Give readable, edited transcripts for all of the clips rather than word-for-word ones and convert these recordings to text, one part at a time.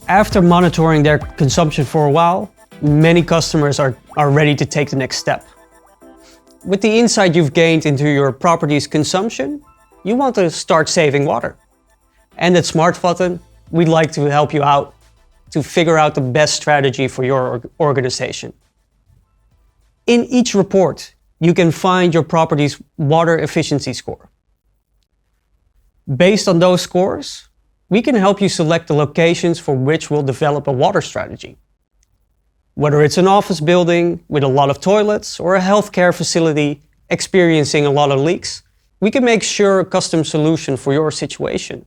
After monitoring their consumption for a while, many customers are ready to take the next step. With the insight you've gained into your property's consumption, you want to start saving water. And at SmartVatten, we'd like to help you out to figure out the best strategy for your organization. In each report, you can find your property's water efficiency score. Based on those scores, we can help you select the locations for which we'll develop a water strategy. Whether it's an office building with a lot of toilets or a healthcare facility experiencing a lot of leaks, we can make sure a custom solution for your situation.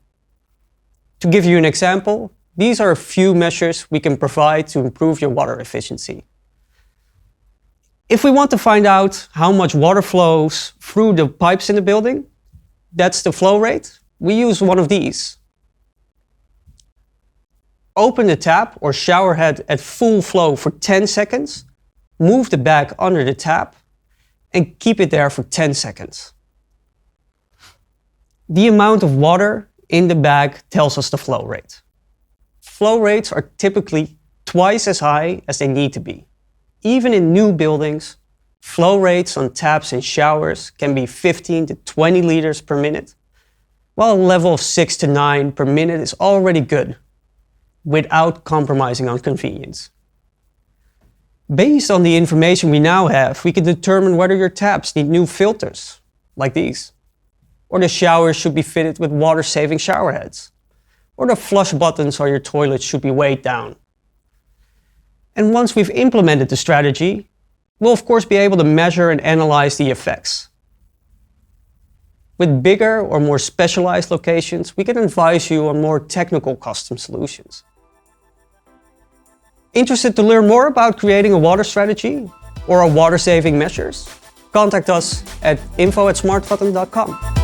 To give you an example, these are a few measures we can provide to improve your water efficiency. If we want to find out how much water flows through the pipes in the building, that's the flow rate, we use one of these. Open the tap or shower head at full flow for 10 seconds, move the bag under the tap, and keep it there for 10 seconds. The amount of water in the bag tells us the flow rate. Flow rates are typically twice as high as they need to be. Even in new buildings, flow rates on taps and showers can be 15 to 20 liters per minute, while a level of 6 to 9 per minute is already good, without compromising on convenience. Based on the information we now have, we can determine whether your taps need new filters, like these, or the showers should be fitted with water-saving shower heads, or the flush buttons on your toilet should be weighed down. And once we've implemented the strategy, we'll of course be able to measure and analyze the effects. With bigger or more specialized locations, we can advise you on more technical custom solutions. Interested to learn more about creating a water strategy or our water-saving measures? Contact us at info@smartvatten.com.